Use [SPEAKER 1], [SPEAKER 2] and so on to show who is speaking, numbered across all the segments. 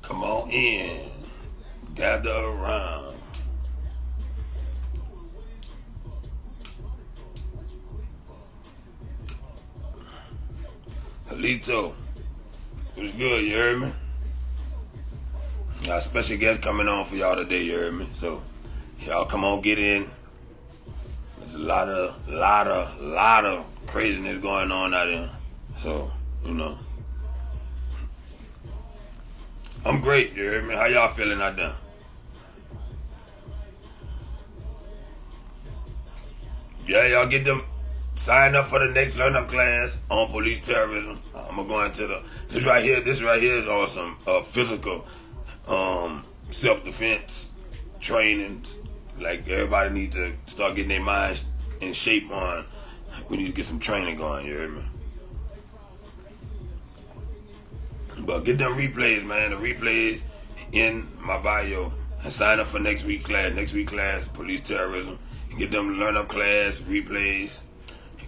[SPEAKER 1] Come on in. Gather around. Halito, what's good, you heard me? Got a special guest coming on for y'all today, you heard me? So, y'all come on, get in. There's a lot of craziness going on out there. So, I'm great, you heard me? How y'all feeling out there? Yeah, y'all get them sign up for the next learn up class on police terrorism. I'm gonna go into this right here is awesome. Physical self defense training. Like everybody needs to start getting their minds in shape on. We need to get some training going, you heard me? But get them replays, man. The replays in my bio and sign up for next week class. Next week class, police terrorism. Get them learn up class, replays,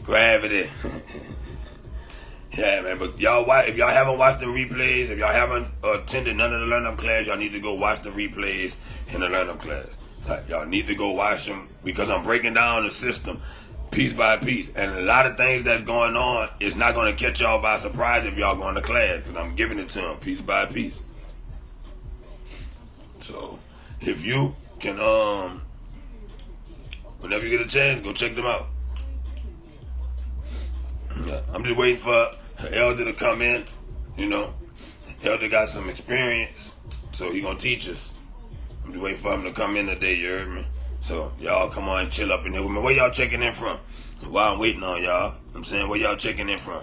[SPEAKER 1] gravity. Yeah, man. But y'all, if y'all haven't watched the replays, if y'all haven't attended none of the learn up class, y'all need to go watch the replays in the learn up class. Like, y'all need to go watch them because I'm breaking down the system piece by piece, and a lot of things that's going on is not going to catch y'all by surprise if y'all going to class because I'm giving it to them piece by piece. So if you can whenever you get a chance, go check them out. Yeah, I'm just waiting for Elder to come in. Elder got some experience, so he gonna teach us. I'm just waiting for him to come in today, you heard me? So y'all come on and chill up in here with me. Where y'all checking in from? While I'm waiting on y'all, I'm saying, where y'all checking in from?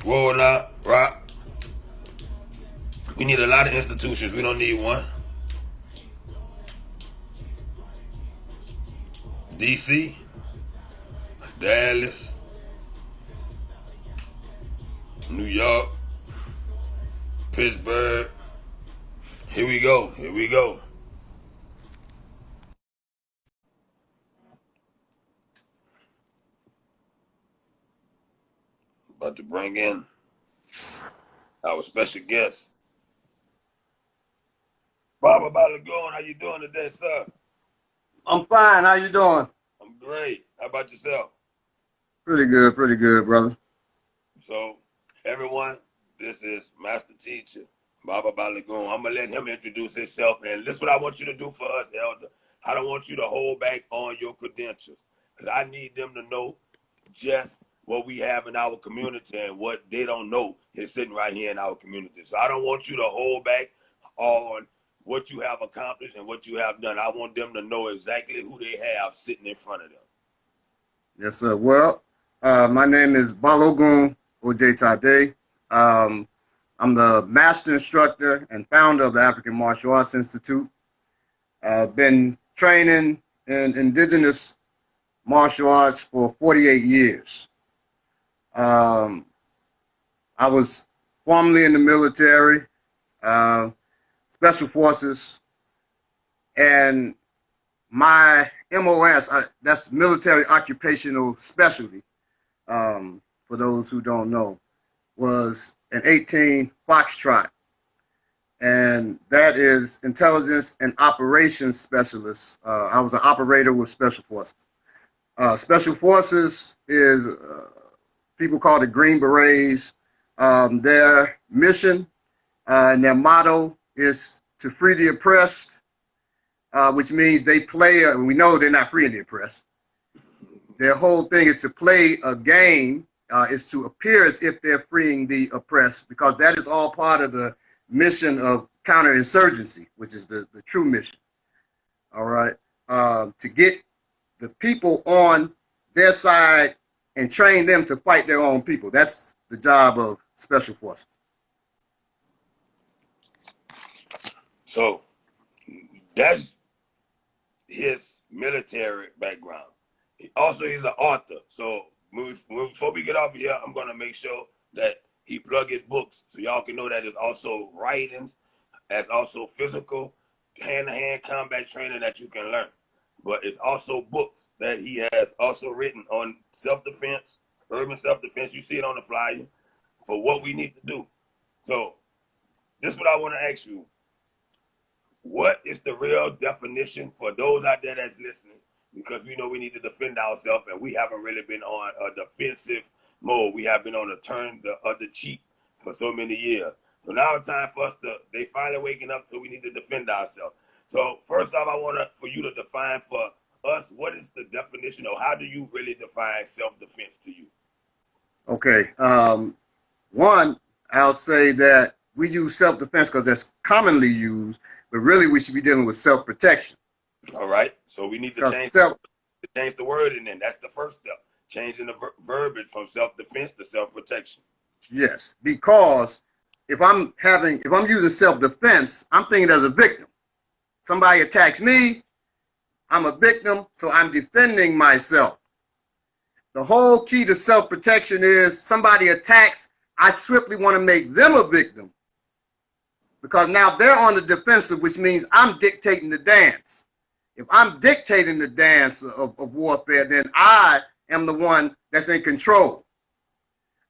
[SPEAKER 1] Whoa, now, Rock. We need a lot of institutions. We don't need one. DC, Dallas, New York, Pittsburgh. Here we go. About to bring in our special guest. Baba Balagoon, how you doing today, sir?
[SPEAKER 2] I'm fine. How you doing?
[SPEAKER 1] I'm great. How about yourself?
[SPEAKER 2] Pretty good, brother.
[SPEAKER 1] So, everyone, this is Master Teacher, Baba Balagoon. I'm going to let him introduce himself. And this is what I want you to do for us, Elder. I don't want you to hold back on your credentials because I need them to know just what we have in our community and what they don't know is sitting right here in our community. So I don't want you to hold back on what you have accomplished and what you have done. I want them to know exactly who they have sitting in front of them.
[SPEAKER 2] Yes, sir. Well, my name is Balogun Ojtade. I'm the master instructor and founder of the African Martial Arts Institute. I've been training in indigenous martial arts for 48 years. I was formerly in the military, special forces, and my MOS, that's military occupational specialty, for those who don't know, was an 18 Foxtrot. And that is intelligence and operations specialist. I was an operator with special forces. Special forces is people call it Green Berets. Their mission and their motto is to free the oppressed, which means they play, we know they're not freeing the oppressed. Their whole thing is to play a game, is to appear as if they're freeing the oppressed, because that is all part of the mission of counterinsurgency, which is the true mission. All right. To get the people on their side and train them to fight their own people. That's the job of special forces.
[SPEAKER 1] So that's his military background. Also, he's an author. So before we get off here, I'm going to make sure that he plug his books so y'all can know that it's also writings, as also physical hand-to-hand combat training that you can learn. But it's also books that he has also written on self-defense, urban self-defense. You see it on the flyer for what we need to do. So this is what I want to ask you. What is the real definition for those out there that's listening? Because we know we need to defend ourselves, and we haven't really been on a defensive mode. We have been on a turn the other cheek for so many years. So now it's time for us they finally waking up, so we need to defend ourselves. So first off, I want for you to define for us, what is the definition, or how do you really define self-defense to you?
[SPEAKER 2] Okay. One, I'll say that we use self-defense because that's commonly used, but really we should be dealing with self-protection.
[SPEAKER 1] All right. So we need to change the word, and then that's the first step. Changing the verbiage from self-defense to self-protection.
[SPEAKER 2] Yes, because if I'm using self-defense, I'm thinking as a victim. Somebody attacks me, I'm a victim, so I'm defending myself. The whole key to self-protection is somebody attacks, I swiftly want to make them a victim, because now they're on the defensive, which means I'm dictating the dance. If I'm dictating the dance of warfare, then I am the one that's in control.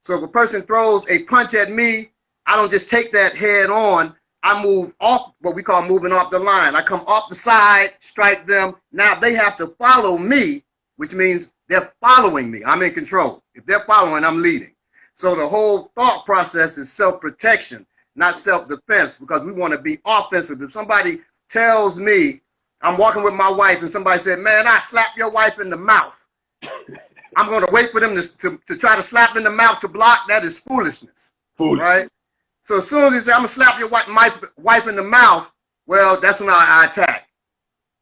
[SPEAKER 2] So if a person throws a punch at me, I don't just take that head on. I move off, what we call moving off the line. I come off the side, strike them. Now they have to follow me, which means they're following me. I'm in control. If they're following, I'm leading. So the whole thought process is self-protection, not self-defense, because we want to be offensive. If somebody tells me, I'm walking with my wife, and somebody said, man, I slapped your wife in the mouth, I'm going to wait for them to try to slap in the mouth to block. That is foolishness. Right? So as soon as he said, I'm going to slap your wife in the mouth, well, that's when I attack.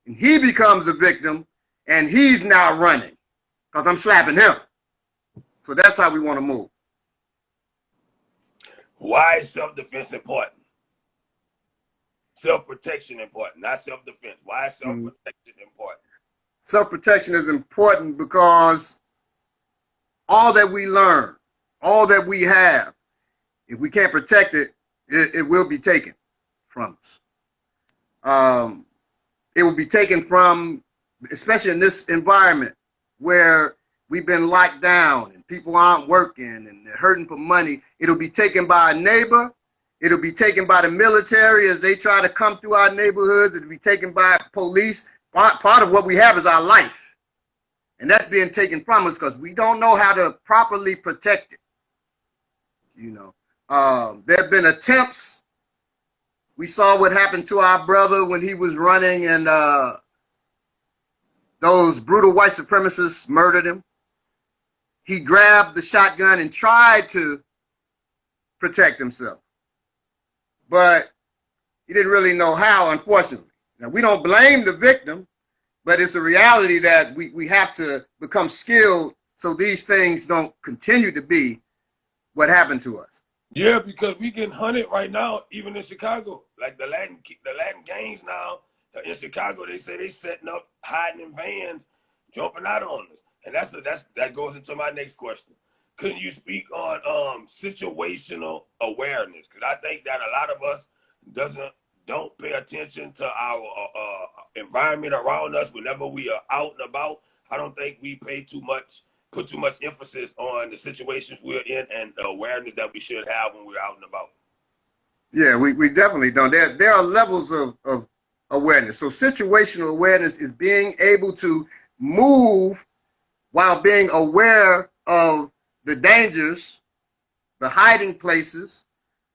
[SPEAKER 2] And he becomes a victim, and he's now running because I'm slapping him. So that's how we want to move.
[SPEAKER 1] Why is self-defense important? Self-protection important, not self-defense. Why is self-protection important?
[SPEAKER 2] Self-protection is important because all that we learn, all that we have, if we can't protect it, it will be taken from us. It will be taken from, especially in this environment where we've been locked down and people aren't working and they're hurting for money. It'll be taken by a neighbor. It'll be taken by the military as they try to come through our neighborhoods. It'll be taken by police. Part of what we have is our life. And that's being taken from us because we don't know how to properly protect it. You know, there have been attempts. We saw what happened to our brother when he was running and those brutal white supremacists murdered him. He grabbed the shotgun and tried to protect himself, but he didn't really know how, unfortunately. Now, we don't blame the victim, but it's a reality that we have to become skilled so these things don't continue to be what happened to us.
[SPEAKER 1] Yeah, because we getting hunted right now, even in Chicago. Like the Latin gangs now in Chicago, they say they setting up, hiding in vans, jumping out on us. And that goes into my next question. Couldn't you speak on situational awareness? Because I think that a lot of us don't pay attention to our environment around us whenever we are out and about. I don't think we put too much emphasis on the situations we're in and the awareness that we should have when we're out and about.
[SPEAKER 2] Yeah, we definitely don't. There are levels of awareness. So situational awareness is being able to move while being aware of the dangers, the hiding places,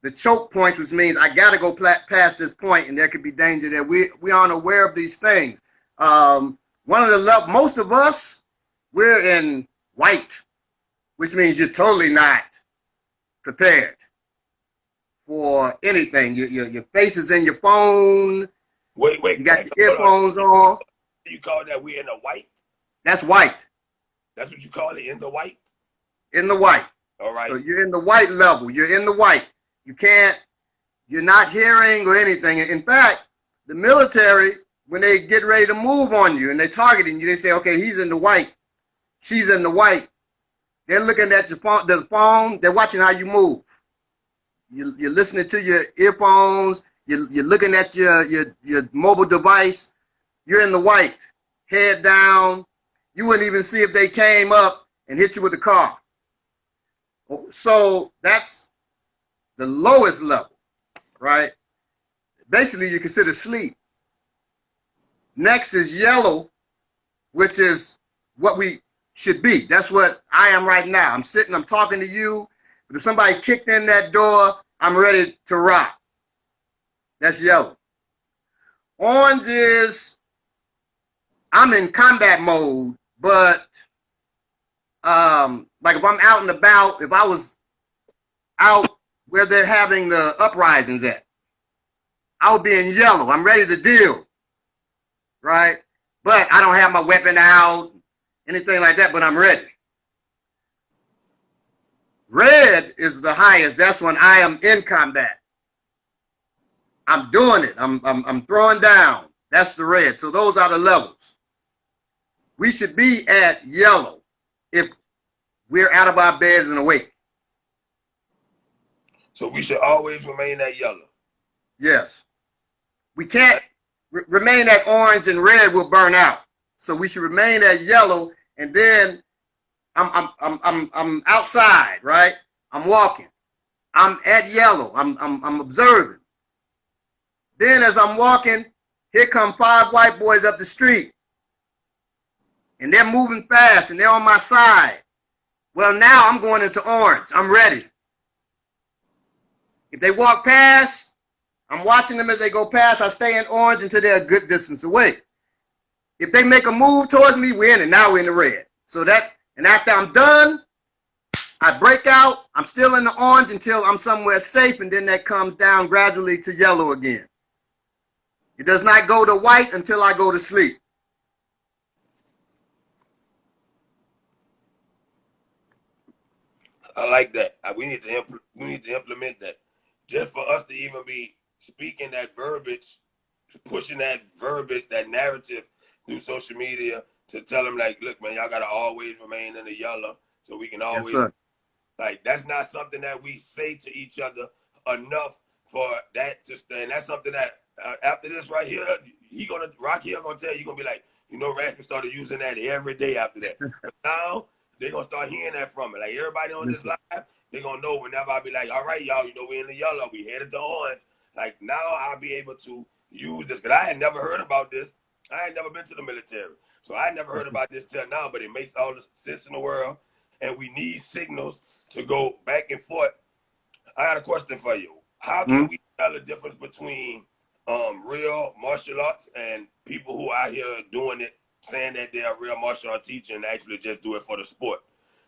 [SPEAKER 2] the choke points, which means I got to go past this point and there could be danger there. We aren't aware of these things. One of the levels, most of us, we're in white, which means you're totally not prepared for anything. Your face is in your phone.
[SPEAKER 1] Wait.
[SPEAKER 2] You got your earphones on.
[SPEAKER 1] You call that we're in the white?
[SPEAKER 2] That's white.
[SPEAKER 1] That's what you call it, in the white?
[SPEAKER 2] In the white.
[SPEAKER 1] All right.
[SPEAKER 2] So you're in the white level. You're in the white. You're not hearing or anything. In fact, the military, when they get ready to move on you and they're targeting you, they say, okay, he's in the white. She's in the white. They're looking at the phone. They're watching how you move. You're listening to your earphones. You're looking at your mobile device. You're in the white. Head down. You wouldn't even see if they came up and hit you with a car. So that's the lowest level, right? Basically, you consider sleep. Next is yellow, which is what we should be. That's what I am right now. I'm sitting, I'm talking to you. But if somebody kicked in that door, I'm ready to rock. That's yellow. Orange is I'm in combat mode, but like if I'm out and about, if I was out where they're having the uprisings at, I would be in yellow. I'm ready to deal, right? But I don't have my weapon out, anything like that, but I'm ready. Red is the highest. That's when I am in combat. I'm doing it. I'm throwing down. That's the red. So those are the levels. We should be at yellow if we're out of our beds and awake.
[SPEAKER 1] So we should always remain at yellow.
[SPEAKER 2] Yes. We can't remain at orange and red will burn out. So we should remain at yellow, and then I'm outside, right? I'm walking. I'm at yellow. I'm observing. Then as I'm walking, here come 5 white boys up the street. And they're moving fast and they're on my side. Well, now I'm going into orange. I'm ready. If they walk past, I'm watching them as they go past. I stay in orange until they're a good distance away. If they make a move towards me, we're in it. Now we're in the red. So that, and after I'm done, I break out. I'm still in the orange until I'm somewhere safe, and then that comes down gradually to yellow again. It does not go to white until I go to sleep.
[SPEAKER 1] I like that. We need to implement that. Just for us to even be speaking that verbiage, pushing that verbiage, that narrative through social media to tell them, like, look, man, y'all got to always remain in the yellow so we can always,
[SPEAKER 2] yes,
[SPEAKER 1] like, that's not something that we say to each other enough for that to stay. And that's something that after this right here, Rocky here gonna tell you, gonna be like, you know, Raspy started using that every day after that. But now they're gonna start hearing that from it. Like everybody on this live, they're gonna know whenever I be like, all right, y'all, you know, we in the yellow, we headed to orange. Like now I'll be able to use this, because I had never heard about this. I had never been to the military. So I had never heard about this till now, but it makes all the sense in the world. And we need signals to go back and forth. I got a question for you. How can we tell the difference between real martial arts and people who out here doing it, saying that they're a real martial art teacher and actually just do it for the sport?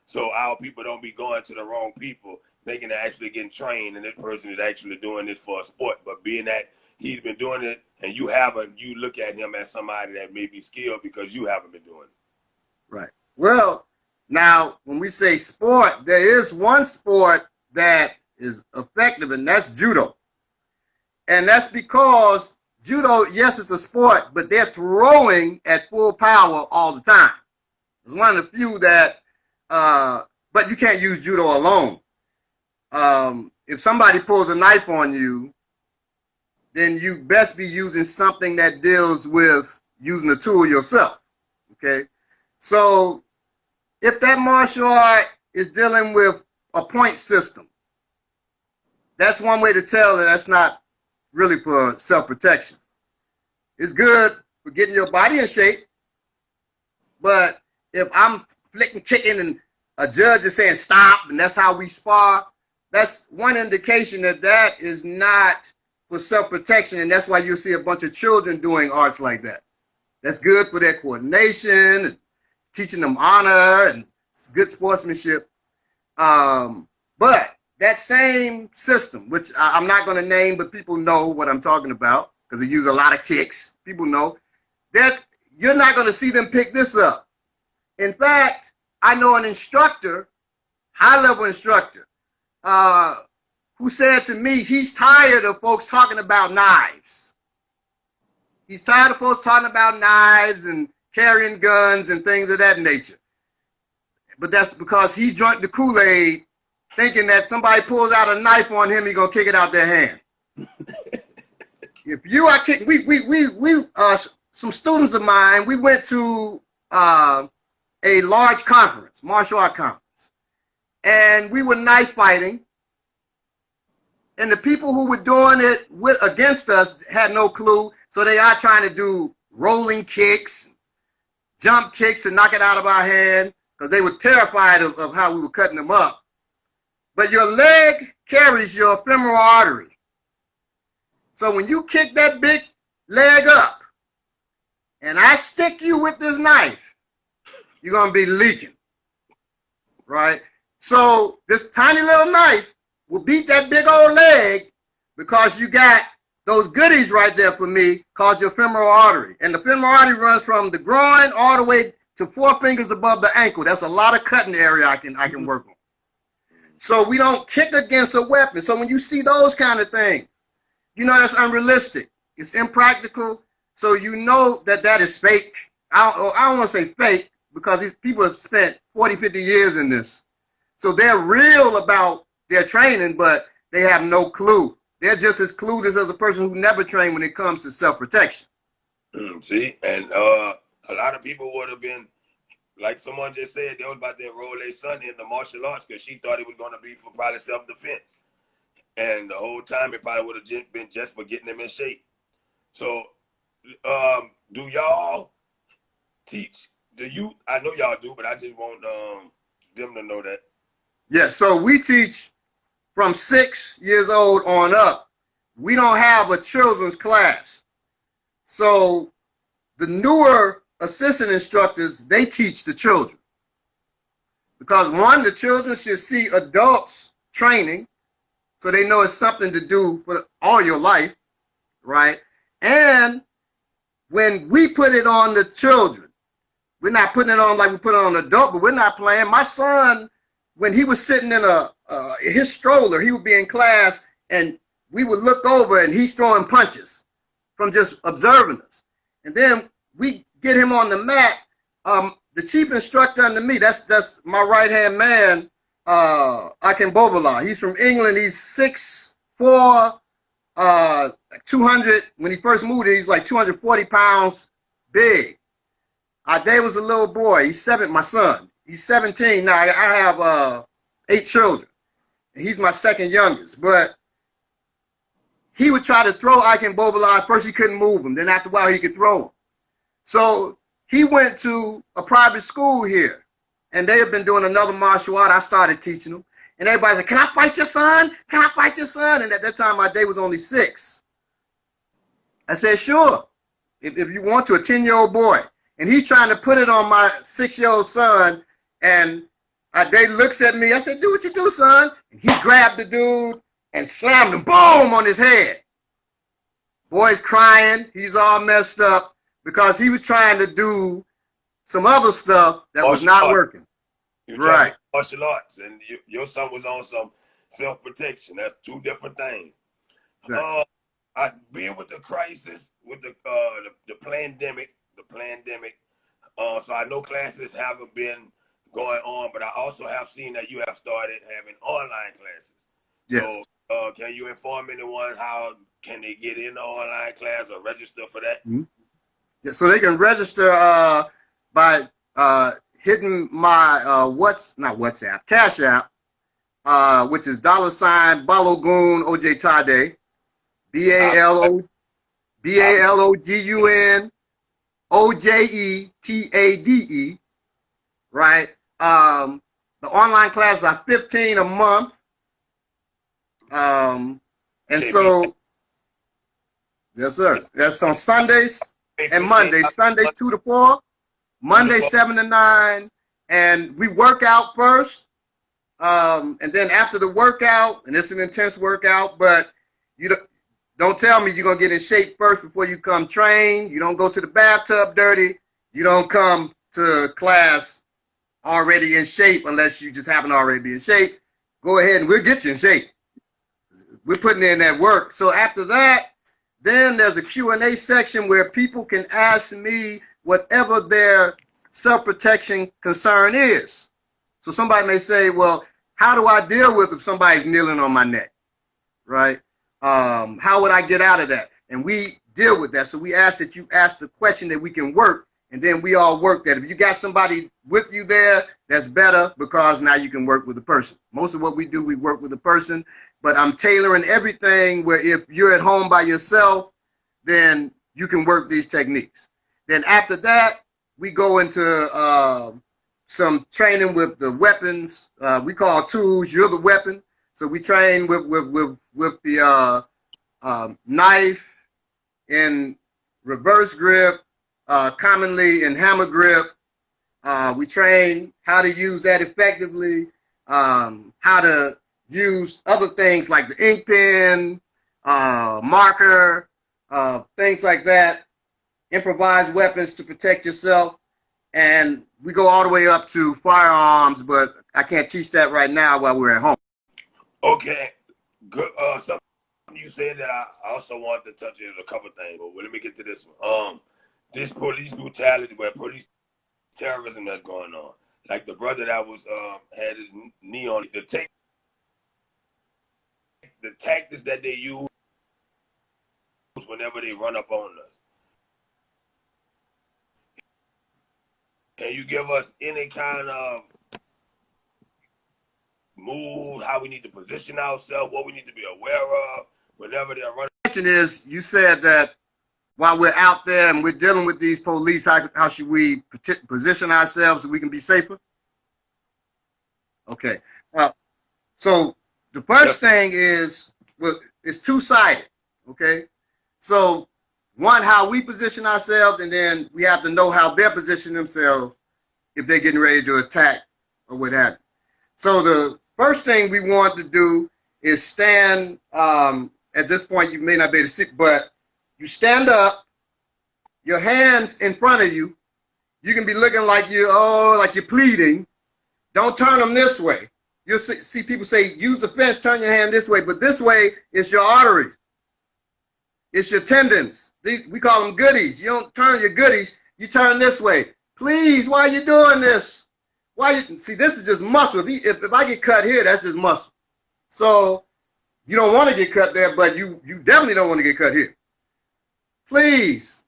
[SPEAKER 1] So our people don't be going to the wrong people, thinking they're actually getting trained, and this person is actually doing this for a sport. But being that he's been doing it and you haven't, you look at him as somebody that may be skilled because you haven't been doing it.
[SPEAKER 2] Right. Well, now when we say sport, there is one sport that is effective, and that's judo. And that's because judo, yes, it's a sport, but they're throwing at full power all the time. It's one of the few that, but you can't use judo alone. If somebody pulls a knife on you, then you best be using something that deals with using the tool yourself, okay? So if that martial art is dealing with a point system, that's one way to tell that that's not really for self-protection. It's good for getting your body in shape, but if I'm flicking, kicking, and a judge is saying stop, and that's how we spar, that's one indication that that is not for self-protection, and that's why you'll see a bunch of children doing arts like that. That's good for their coordination, and teaching them honor, and good sportsmanship. But that same system, which I'm not going to name, but people know what I'm talking about because they use a lot of kicks. People know that you're not going to see them pick this up. In fact, I know an instructor, high-level instructor, who said to me he's tired of folks talking about knives. He's tired of folks talking about knives and carrying guns and things of that nature. But that's because he's drunk the Kool-Aid, thinking that somebody pulls out a knife on him, he's gonna kick it out their hand. If you are kicking, some students of mine, we went to a large conference, martial art conference, and we were knife fighting. And the people who were doing it against us had no clue. So they are trying to do rolling kicks, jump kicks to knock it out of our hand because they were terrified of how we were cutting them up. But your leg carries your femoral artery. So when you kick that big leg up and I stick you with this knife, you're going to be leaking, right? So this tiny little knife will beat that big old leg because you got those goodies right there for me called your femoral artery. And the femoral artery runs from the groin all the way to 4 fingers above the ankle. That's a lot of cutting area I can work on. So we don't kick against a weapon. So when you see those kind of things, you know that's unrealistic. It's impractical. So you know that is fake. I don't want to say fake because these people have spent 40, 50 years in this. So they're real about their training, but they have no clue. They're just as clueless as a person who never trained when it comes to self-protection.
[SPEAKER 1] See, and a lot of people would have been, like someone just said, they was about to enroll their son in the martial arts because she thought it was going to be for probably self-defense. And the whole time it probably would have been just for getting them in shape. So do y'all teach the youth? I know y'all do, but I just want them to know that.
[SPEAKER 2] Yeah, so we teach from 6 years old on up. We don't have a children's class. So the newer assistant instructors, they teach the children. Because one, the children should see adults training so they know it's something to do for all your life, right? And when we put it on the children, we're not putting it on like we put it on an adult, but we're not playing. My son, when he was sitting in his stroller, he would be in class and we would look over and he's throwing punches from just observing us. And then we get him on the mat. The chief instructor under me, that's my right-hand man, Akin. He's from England. He's 6'4", 200. When he first moved here, he's like 240 pounds big. Dave was a little boy. My son. He's 17 now. I have 8 children. And he's my second youngest. But he would try to throw Akin. First, he couldn't move him. Then after a while, he could throw him. So he went to a private school here. And they have been doing another martial art. I started teaching them. And everybody said, can I fight your son? Can I fight your son? And at that time, my day was only 6. I said, sure. If you want to, a 10-year-old boy. And he's trying to put it on my 6-year-old son. And Dave looks at me. I said, do what you do, son. And he grabbed the dude and slammed him, boom, on his head. Boy's crying. He's all messed up because he was trying to do some other stuff that was not working. Right.
[SPEAKER 1] Martial arts, and your son was on some self-protection. That's 2 different things. Exactly. Being with the crisis, with the pandemic, so I know classes haven't been going on, but I also have seen that you have started having online classes.
[SPEAKER 2] Yes.
[SPEAKER 1] So can you inform anyone how can they get in the online class or register for that?
[SPEAKER 2] Mm-hmm. Yeah, so they can register by hitting my Cash App, which is $ Balogun Ojtade, BALOGUN OJETADE, right? The online classes are $15 a month. And so, yes, sir. That's on Sundays and Mondays. Sundays 2 to 4, Monday 7 to 9, and we work out first. And then after the workout, and it's an intense workout, but you don't tell me you're gonna get in shape first before you come train. You don't go to the bathtub dirty. You don't come to class already in shape unless you just happen to already be in shape. Go ahead and we'll get you in shape. We're putting in that work. So after that, then there's a Q&A section where people can ask me whatever their self-protection concern is. So somebody may say, well, how do I deal with if somebody's kneeling on my neck, right? How would I get out of that? And we deal with that. So we ask that you ask the question that we can work, and then we all work that. If you got somebody with you there, that's better because now you can work with the person. Most of what we do, we work with the person. but I'm tailoring everything where if you're at home by yourself, then you can work these techniques. Then after that, we go into some training with the weapons. We call tools. You're the weapon. So we train with the knife in reverse grip, commonly in hammer grip. We train how to use that effectively, how to use other things like the ink pen, marker, things like that, improvised weapons to protect yourself. And we go all the way up to firearms, but I can't teach that right now while we're at home.
[SPEAKER 1] Okay, good. Something you said that I also wanted to touch on a couple things, but let me get to this one. This police brutality, where police terrorism that's going on, like the brother that was had his knee on the tactics that they use whenever they run up on us. Can you give us any kind of move, how we need to position ourselves, what we need to be aware of whenever they're running?
[SPEAKER 2] The question is, you said that while we're out there and we're dealing with these police, how should we position ourselves so we can be safer? Okay. So the first thing is, well, it's two-sided, okay? So one, how we position ourselves, and then we have to know how they're positioning themselves if they're getting ready to attack or what have you. So the first thing we want to do is stand, at this point you may not be able to see, but you stand up, your hands in front of you. You can be looking like you're pleading. Don't turn them this way. You'll see people say, use the fence, turn your hand this way, but this way is your arteries. It's your tendons. We call them goodies. You don't turn your goodies, you turn this way. Please, why are you doing this? See, this is just muscle. If I get cut here, that's just muscle. So you don't want to get cut there, but you definitely don't want to get cut here. Please,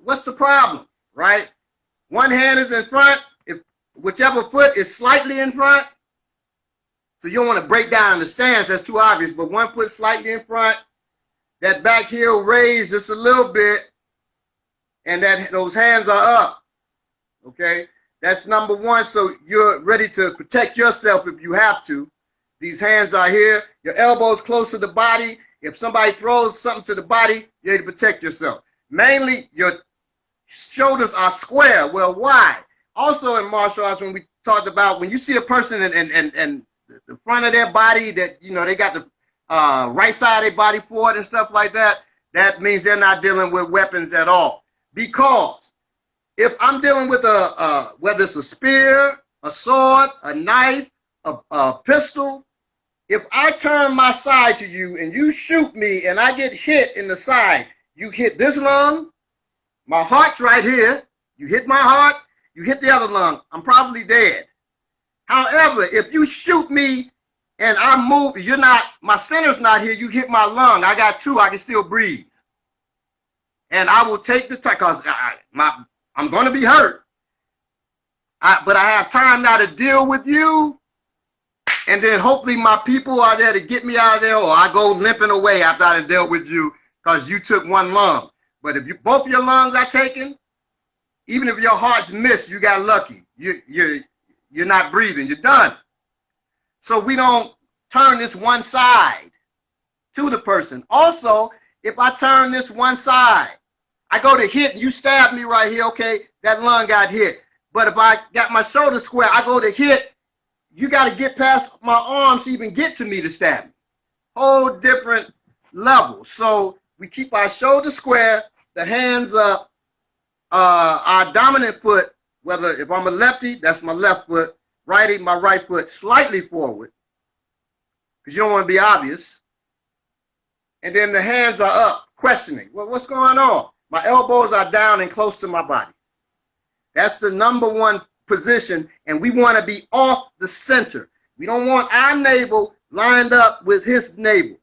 [SPEAKER 2] what's the problem, right? One hand is in front, if whichever foot is slightly in front. So you don't want to break down the stance, that's too obvious, but one foot slightly in front, that back heel raised just a little bit, and those hands are up, okay? That's number one, so you're ready to protect yourself if you have to. These hands are here, your elbows close to the body. If somebody throws something to the body, you're able to protect yourself. Mainly, your shoulders are square. Well, why? Also in martial arts, when we talked about, when you see a person and the front of their body, that, you know, they got the right side of their body forward and stuff like that, that means they're not dealing with weapons at all. Because if I'm dealing with whether it's a spear, a sword, a knife, a pistol, if I turn my side to you and you shoot me and I get hit in the side, you hit this lung, my heart's right here, you hit my heart, you hit the other lung, I'm probably dead. However, if you shoot me and I move, my center's not here, you hit my lung, I got two, I can still breathe. And I will take the time, because I'm going to be hurt. But I have time now to deal with you. And then hopefully my people are there to get me out of there, or I go limping away after I dealt with you because you took one lung. But if both your lungs are taken, even if your heart's missed, you got lucky. You're not breathing. You're done. So we don't turn this one side to the person. Also, if I turn this one side, I go to hit and you stab me right here, okay, that lung got hit. But if I got my shoulder square, I go to hit, you got to get past my arms to even get to me to stab me. Whole different level. So we keep our shoulder square, the hands up, our dominant foot, whether if I'm a lefty, that's my left foot, righty, my right foot slightly forward, because you don't want to be obvious. And then the hands are up, questioning. Well, what's going on? My elbows are down and close to my body. That's the number one position, and we want to be off the center. We don't want our navel lined up with his navel.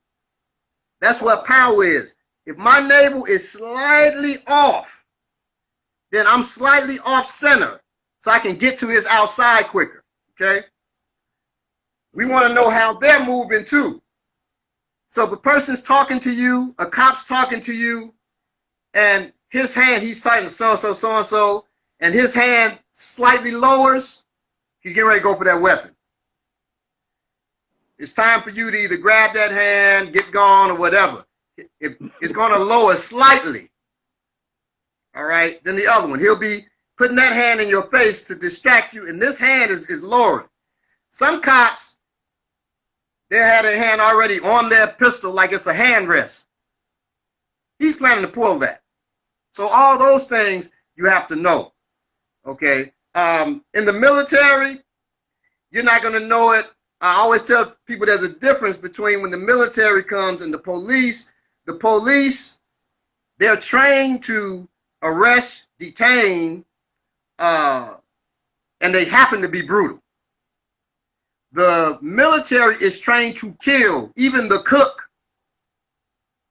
[SPEAKER 2] That's what power is. If my navel is slightly off, then I'm slightly off center, so I can get to his outside quicker, okay? We want to know how they're moving too. So the person's talking to you, a cop's talking to you, and his hand, he's talking to so-and-so, so-and-so, and his hand slightly lowers, he's getting ready to go for that weapon. It's time for you to either grab that hand, get gone, or whatever. It's going to lower slightly. All right. Then the other one, he'll be putting that hand in your face to distract you, and this hand is lowering. Some cops, they had their hand already on their pistol like it's a hand rest. He's planning to pull that. So all those things you have to know. Okay. In the military, you're not going to know it. I always tell people there's a difference between when the military comes and the police. The police, they're trained to arrest, detain, and they happen to be brutal. The military is trained to kill. Even the cook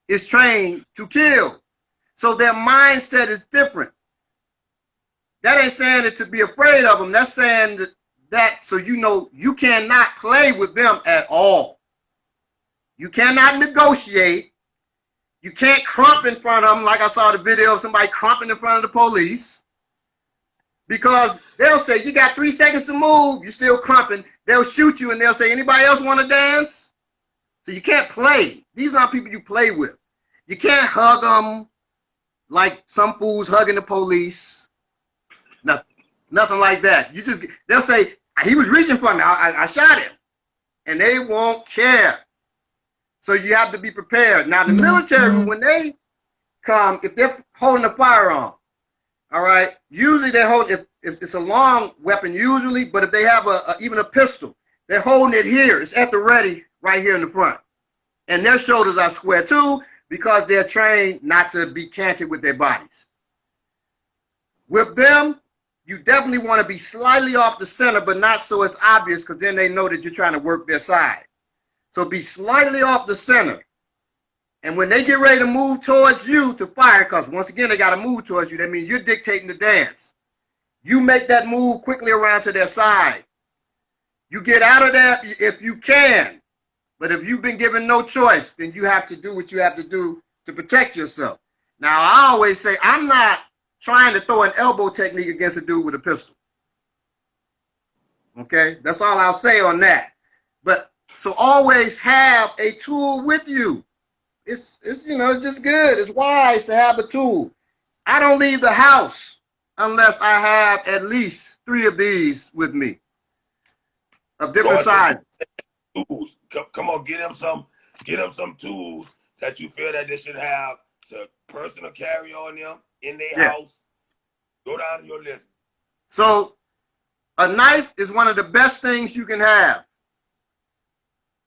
[SPEAKER 2] is trained to kill. So their mindset is different. That ain't saying it to be afraid of them. That's saying that so you know you cannot play with them at all. You cannot negotiate. You can't crump in front of them like I saw the video of somebody crumping in front of the police. Because they'll say, you got 3 seconds to move, you're still crumping. They'll shoot you and they'll say, anybody else want to dance? So you can't play. These aren't people you play with. You can't hug them like some fools hugging the police. Nothing like that. You just, they'll say, he was reaching for me, I shot him. And they won't care. So you have to be prepared. Now the military, when they come, if they're holding a firearm, all right, usually they hold, if it's a long weapon usually, but if they have even a pistol, they're holding it here. It's at the ready right here in the front. And their shoulders are square too, because they're trained not to be canted with their bodies. With them, you definitely want to be slightly off the center, but not so it's obvious, because then they know that you're trying to work their side. So be slightly off the center. And when they get ready to move towards you to fire, because once again, they got to move towards you. That means you're dictating the dance. You make that move quickly around to their side. You get out of there if you can. But if you've been given no choice, then you have to do what you have to do to protect yourself. Now, I always say, I'm not trying to throw an elbow technique against a dude with a pistol. Okay? That's all I'll say on that. But so always have a tool with you. It's you know, it's just good. It's wise to have a tool. I don't leave the house unless I have at least 3 of these with me of different sizes.
[SPEAKER 1] Tools. Come on, get them some tools that you feel that they should have to personal carry on them in their house. Go down to your list.
[SPEAKER 2] So a knife is one of the best things you can have.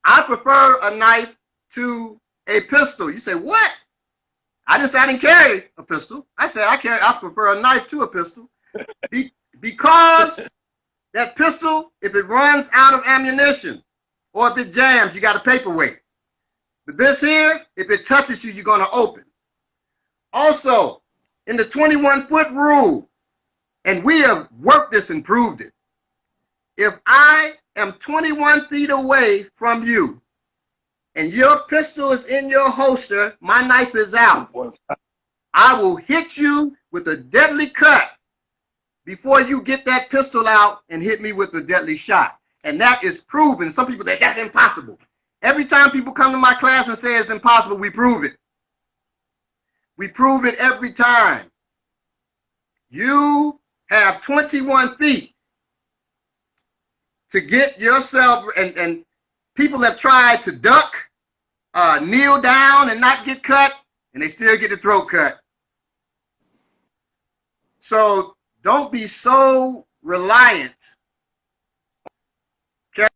[SPEAKER 2] I prefer a knife to a pistol. You say, what? I didn't carry a pistol. I said I prefer a knife to a pistol. Because that pistol, if it runs out of ammunition or if it jams, you got a paperweight. But this here, if it touches you, you're going to open. Also, in the 21-foot rule, and we have worked this and proved it, if I am 21 feet away from you and your pistol is in your holster, my knife is out, I will hit you with a deadly cut before you get that pistol out and hit me with a deadly shot. And that is proven. Some people say that's impossible. Every time people come to my class and say it's impossible, we prove it. We prove it every time. You have 21 feet to get yourself, and people have tried to duck, kneel down and not get cut, and they still get the throat cut. So don't be so reliant. Carry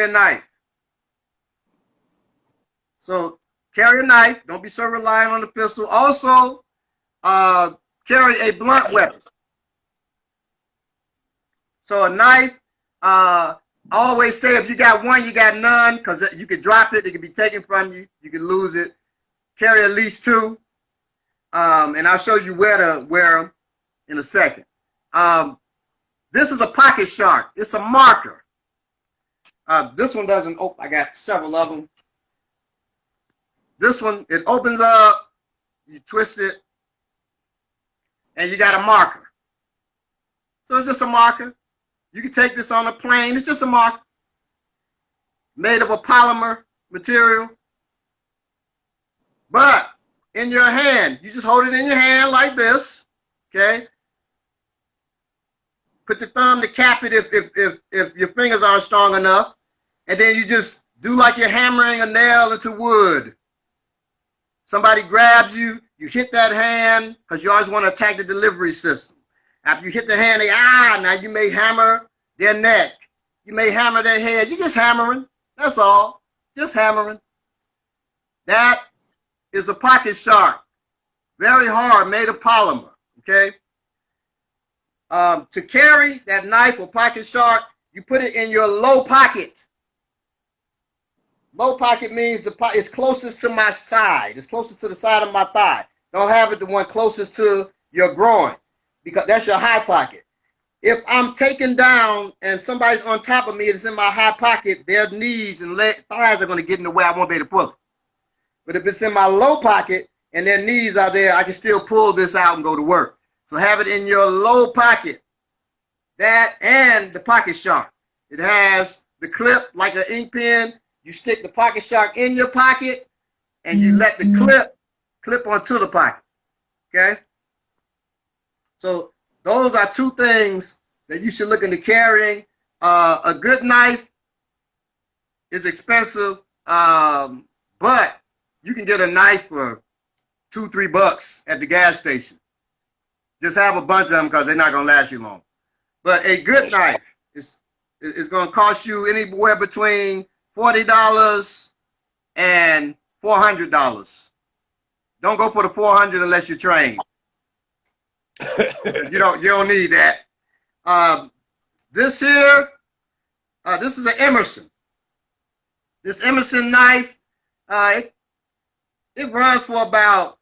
[SPEAKER 2] a knife. So carry a knife. Don't be so reliant on the pistol. Also, carry a blunt weapon. So a knife, I always say if you got one, you got none, because you could drop it, it could be taken from you, you could lose it. Carry at least 2. And I'll show you where to wear them in a second. This is a pocket shark. It's a marker. This one doesn't open. I got several of them. This one, it opens up, you twist it, and you got a marker. So it's just a marker. You can take this on a plane. It's just a marker made of a polymer material. But in your hand, you just hold it in your hand like this, okay? Put the thumb to cap it if your fingers aren't strong enough. And then you just do like you're hammering a nail into wood. Somebody grabs you, you hit that hand, because you always want to attack the delivery system. After you hit the hand, now you may hammer their neck. You may hammer their head. You're just hammering. That's all. Just hammering. That is a pocket shark. Very hard, made of polymer, okay? To carry that knife or pocket shark, you put it in your low pocket. Low pocket means it's closest to my side. It's closest to the side of my thigh. Don't have it the one closest to your groin, because that's your high pocket. If I'm taken down and somebody's on top of me, it's in my high pocket, their knees and thighs are going to get in the way. I won't be able to pull it. But if it's in my low pocket and their knees are there, I can still pull this out and go to work. So have it in your low pocket. That and the pocket shark. It has the clip like an ink pen. You stick the pocket shark in your pocket and you let the clip onto the pocket. Okay? So those are two things that you should look into carrying. A good knife is expensive, but you can get a knife for $2-3 at the gas station. Just have a bunch of them because they're not going to last you long. But a good knife is going to cost you anywhere between $40 and $400. Don't go for the $400 unless you're trained. You don't need that. This here, this is an Emerson. This Emerson knife, it runs for about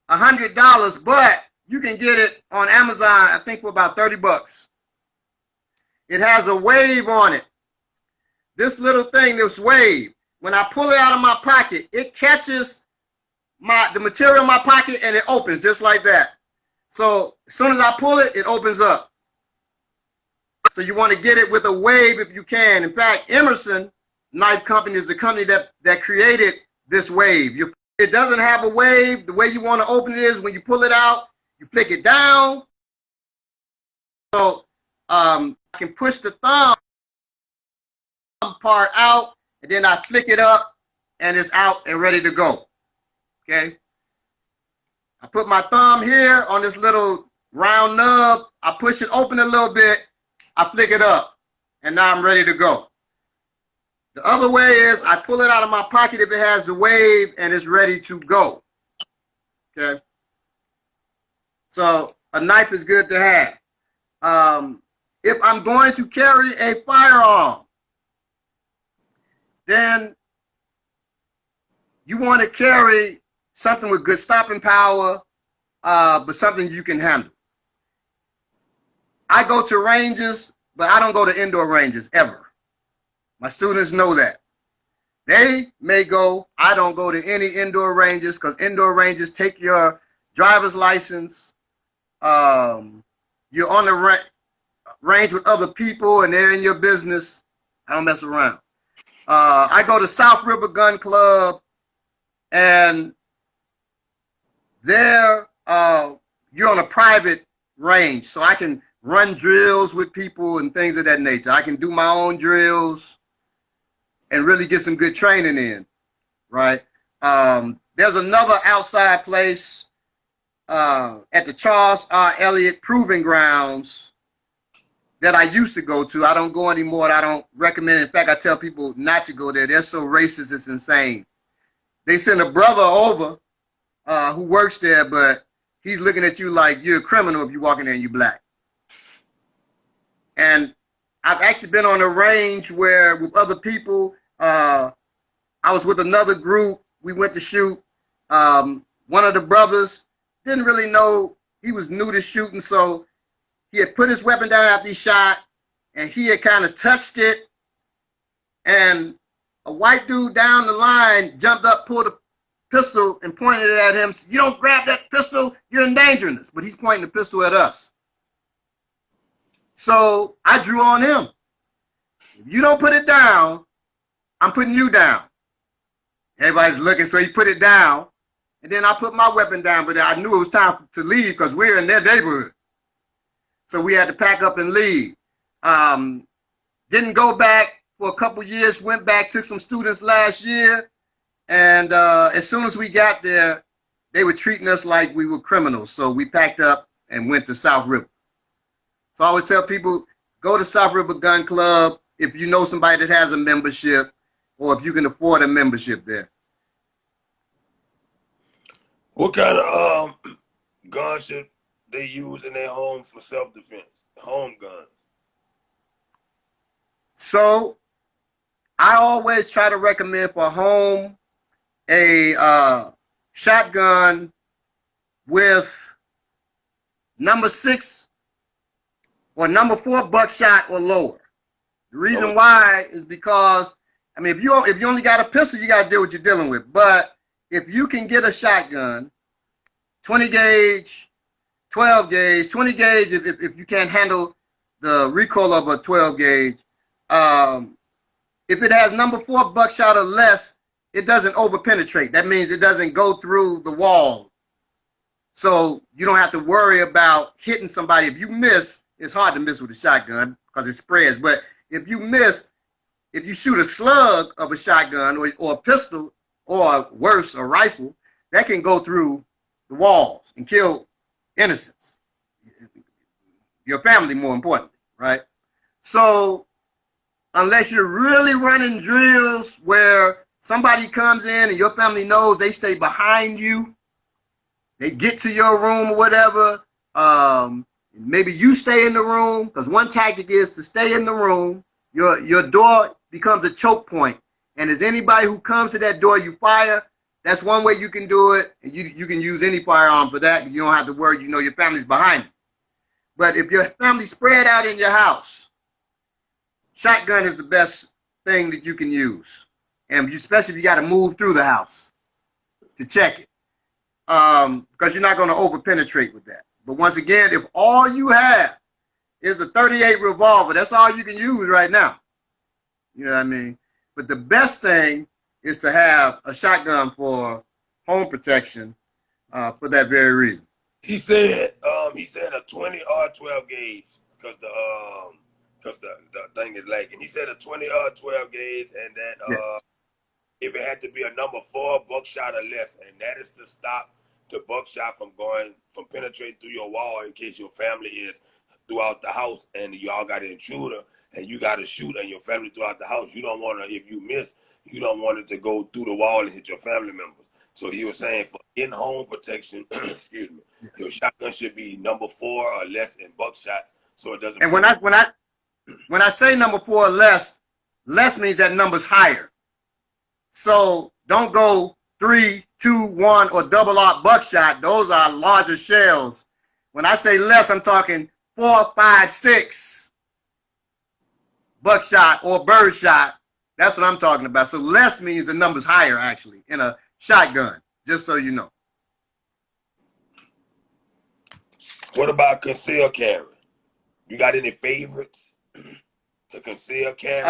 [SPEAKER 2] $100, but you can get it on Amazon, I think, for about $30. It has a wave on it. This little thing, this wave, when I pull it out of my pocket, it catches the material in my pocket and it opens just like that. So as soon as I pull it, it opens up. So you want to get it with a wave if you can. In fact, Emerson Knife Company is the company that created this wave. It doesn't have a wave. The way you want to open it is when you pull it out, you flick it down. So I can push the thumb part out, and then I flick it up, and it's out and ready to go. Okay. I put my thumb here on this little round nub. I push it open a little bit. I flick it up, and now I'm ready to go. The other way is I pull it out of my pocket if it has the wave and it's ready to go. Okay. So a knife is good to have. If I'm going to carry a firearm, then you want to carry something with good stopping power, but something you can handle. I go to ranges, but I don't go to indoor ranges ever. My students know that. They may go. I don't go to any indoor ranges because indoor ranges take your driver's license. You're on the range with other people and they're in your business. I don't mess around. I go to South River Gun Club, and there you're on a private range, so I can run drills with people and things of that nature. I can do my own drills and really get some good training in, right? There's another outside place at the Charles R. Elliott Proving Grounds that I used to go to. I don't go anymore. I don't recommend it. In fact, I tell people not to go there. They're so racist, it's insane. They send a brother over who works there, but he's looking at you like you're a criminal if you walk in there and you're black. And I've actually been on a range where with other people, I was with another group. We went to shoot. One of the brothers didn't really know. He was new to shooting, so he had put his weapon down after he shot, and he had kind of touched it, and a white dude down the line jumped up, pulled a pistol, and pointed it at him. You don't grab that pistol, you're endangering us. But he's pointing the pistol at us. So I drew on him. If you don't put it down, I'm putting you down. Everybody's looking, so he put it down. And then I put my weapon down, but I knew it was time to leave because we're in their neighborhood. So we had to pack up and leave. Didn't go back for a couple years, went back, took some students last year. And as soon as we got there, they were treating us like we were criminals. So we packed up and went to South River. So I always tell people, go to South River Gun Club if you know somebody that has a membership or if you can afford a membership there.
[SPEAKER 1] What kind of guns should they use in their home for self-defense? Home guns.
[SPEAKER 2] So I always try to recommend for home a shotgun with number 6 or number 4 buckshot or lower. The reason why is because, I mean, if you only got a pistol, you got to deal with what you're dealing with. But if you can get a shotgun, 20 gauge, 12 gauge, 20 gauge, if you can't handle the recoil of a 12 gauge, if it has number 4 buckshot or less, it doesn't over penetrate. That means it doesn't go through the wall. So you don't have to worry about hitting somebody. If you miss, it's hard to miss with a shotgun because it spreads. But if you miss, if you shoot a slug of a shotgun or a pistol or worse, a rifle, that can go through the walls and kill innocents. Your family, more importantly, right? So unless you're really running drills where somebody comes in and your family knows they stay behind you, they get to your room or whatever, maybe you stay in the room, because one tactic is to stay in the room. Your door becomes a choke point. And as anybody who comes to that door, you fire. That's one way you can do it. And you can use any firearm for that. You don't have to worry, you know your family's behind you. But if your family's spread out in your house, shotgun is the best thing that you can use. And especially if you got to move through the house to check it. Because you're not going to over penetrate with that. But once again, if all you have is a 38 revolver, that's all you can use right now. You know what I mean? But the best thing is to have a shotgun for home protection for that very reason.
[SPEAKER 1] He said a 20 or 12 gauge because the thing is lacking. He said a 20 or 12 gauge, and that if it had to be a number 4 buckshot or less, and that is to stop the buckshot from penetrating through your wall in case your family is throughout the house and y'all got an intruder and you got to shoot and your family throughout the house. You don't want to, if you miss, you don't want it to go through the wall and hit your family members. So he was saying for in-home protection, excuse me, your shotgun should be number 4 or less in buckshot, so it doesn't.
[SPEAKER 2] And when I say number 4 or less means that number's higher. So don't go 3, 2, 1 or double aught buckshot. Those are larger shells. When I say less, I'm talking 4, 5, 6 buckshot or birdshot. That's what I'm talking about. So less means the number's higher actually in a shotgun, just so you know.
[SPEAKER 1] What about concealed carry? You got any favorites to conceal carry?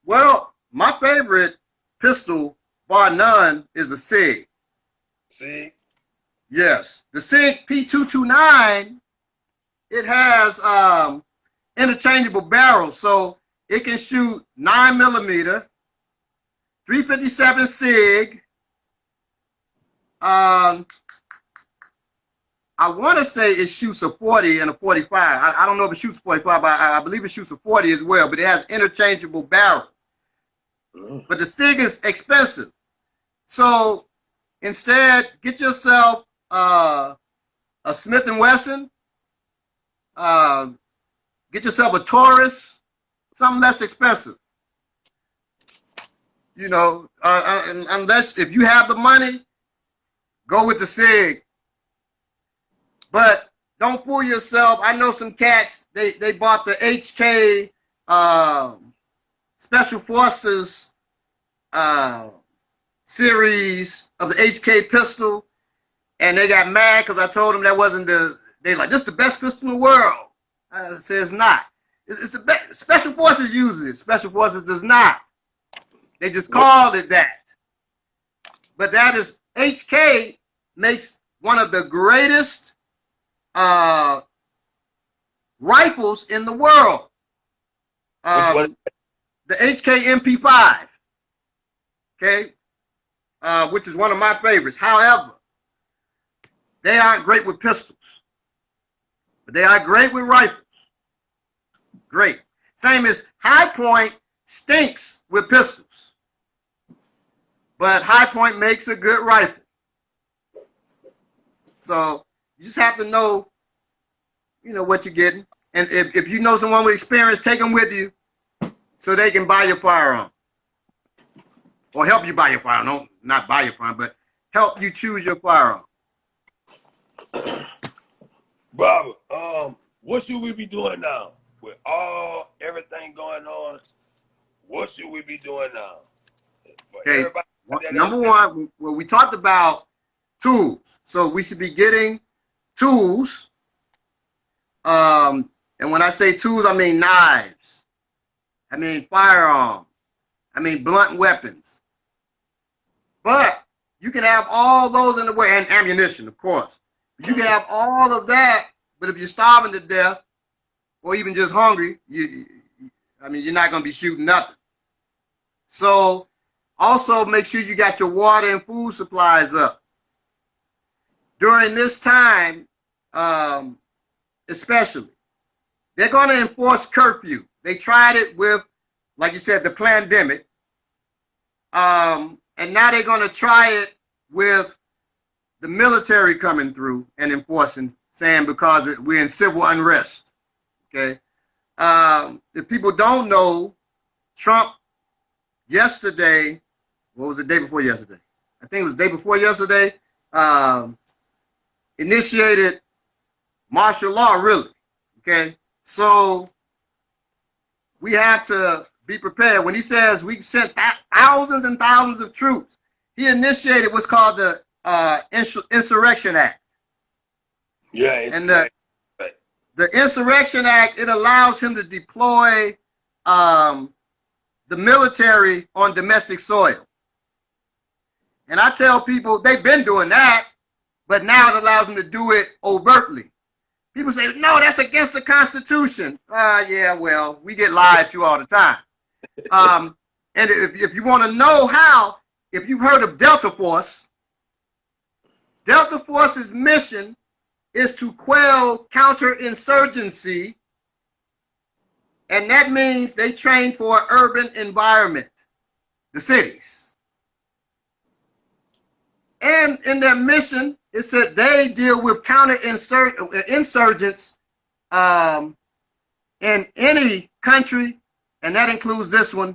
[SPEAKER 2] Well, my favorite pistol, bar none, is a SIG.
[SPEAKER 1] SIG?
[SPEAKER 2] Yes. The SIG P229, it has interchangeable barrels, so it can shoot 9mm, 357 SIG. I want to say it shoots a 40 and a 45. I don't know if it shoots a 45, but I believe it shoots a 40 as well, but it has interchangeable barrels. But the SIG is expensive. So instead, get yourself a Smith & Wesson. Get yourself a Taurus, something less expensive. You know, unless if you have the money, go with the SIG. But don't fool yourself. I know some cats, they bought the HK Special Forces series of the HK pistol, and they got mad because I told them that wasn't they like, this is the best pistol in the world. I said it's not. It's the best. Special Forces uses it. Special Forces does not. They just called it that. But that is, HK makes one of the greatest rifles in the world. The HK MP5, okay, which is one of my favorites. However, they aren't great with pistols, but they are great with rifles. Great. Same as High Point stinks with pistols, but High Point makes a good rifle. So you just have to know, what you're getting. And if you know someone with experience, take them with you so they can buy your firearm. Or help you buy your firearm. No, not buy your firearm, but help you choose your firearm.
[SPEAKER 1] Robert, what should we be doing now? With everything going on, what should we be doing now?
[SPEAKER 2] Okay, number one, well, we talked about tools. So we should be getting tools. And when I say tools, I mean knives. I mean firearms. I mean blunt weapons. But you can have all those in the way, and ammunition, of course. You can have all of that, but if you're starving to death, or even just hungry, you're not going to be shooting nothing. So also make sure you got your water and food supplies up. During this time, especially, they're going to enforce curfew. They tried it with, like you said, the pandemic. And now they're going to try it with the military coming through and enforcing, saying because we're in civil unrest. Okay. If people don't know, Trump yesterday, what was the day before yesterday? I think it was the day before yesterday, initiated martial law, really. Okay. So we have to be prepared. When he says we sent thousands and thousands of troops, he initiated what's called the Insurrection Act.
[SPEAKER 1] Yeah.
[SPEAKER 2] And the Insurrection Act, it allows him to deploy the military on domestic soil. And I tell people they've been doing that, but now it allows them to do it overtly. People say, no, that's against the Constitution. Yeah, well, we get lied to all the time. And if you want to know how, if you've heard of Delta Force's mission is to quell counterinsurgency, and that means they train for an urban environment, the cities. And in their mission, it said they deal with counterinsurgents in any country, and that includes this one,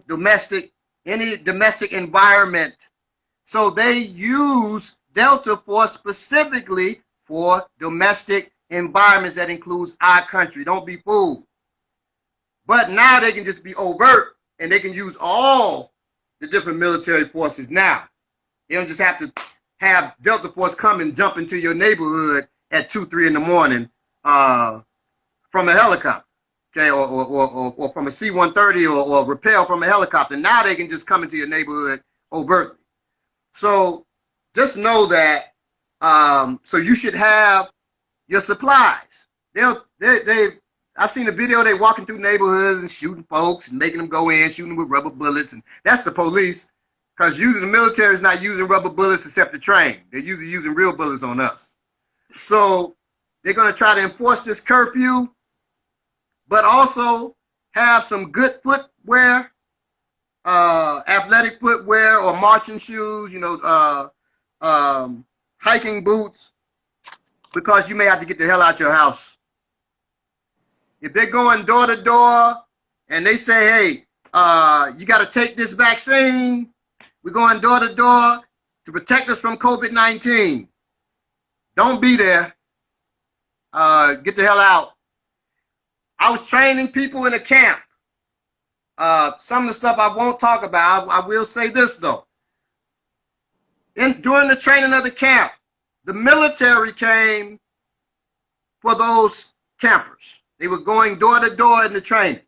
[SPEAKER 2] any domestic environment. So they use Delta Force specifically for domestic environments that includes our country. Don't be fooled. But now they can just be overt, and they can use all the different military forces now. They don't just have to have Delta Force come and jump into your neighborhood at 2, 3 in the morning from a helicopter, okay, or from a C-130 or rappel from a helicopter. Now they can just come into your neighborhood overtly. So just know that. So you should have your supplies. I've seen a video, they walking through neighborhoods and shooting folks and making them go in, shooting them with rubber bullets, and that's the police. Because the military is not using rubber bullets except to train. They're usually using real bullets on us. So they're going to try to enforce this curfew, but also have some good footwear, athletic footwear or marching shoes, hiking boots, because you may have to get the hell out your house. If they're going door to door and they say, hey, you got to take this vaccine, we're going door to door to protect us from COVID-19. Don't be there. Get the hell out. I was training people in a camp some of the stuff I won't talk about. I will say this though. During the training of the camp, the military came for those campers. They were going door to door in the training.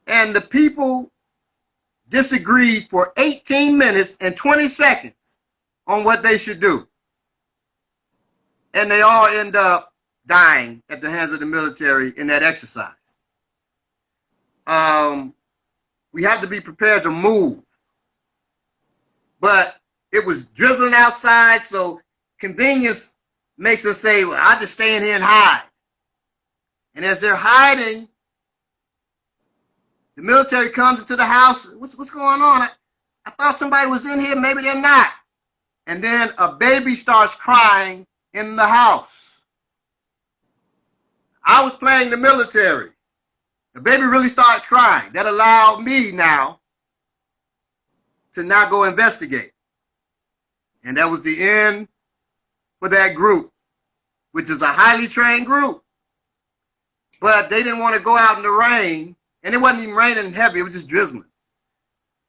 [SPEAKER 2] And the people disagreed for 18 minutes and 20 seconds on what they should do. And they all end up dying at the hands of the military in that exercise. We have to be prepared to move. But it was drizzling outside, so convenience makes us say, well, I'll just stay in here and hide. And as they're hiding, the military comes into the house. What's going on? I thought somebody was in here. Maybe they're not. And then a baby starts crying in the house. I was playing the military. The baby really starts crying. That allowed me now to not go investigate. And that was the end for that group, which is a highly trained group. But they didn't want to go out in the rain. And it wasn't even raining heavy. It was just drizzling.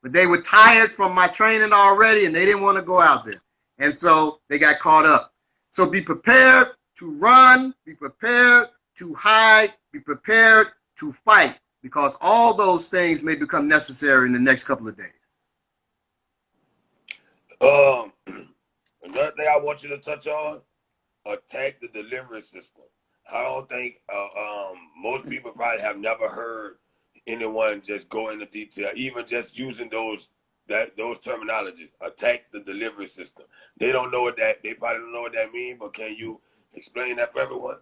[SPEAKER 2] But they were tired from my training already, and they didn't want to go out there. And so they got caught up. So be prepared to run, be prepared to hide, be prepared to fight, because all those things may become necessary in the next couple of days.
[SPEAKER 1] Another thing I want you to touch on, attack the delivery system. I don't think most people probably have never heard anyone just go into detail, even just using those terminologies. Attack the delivery system. They don't know what that. They probably don't know what that means. But can you explain that for everyone?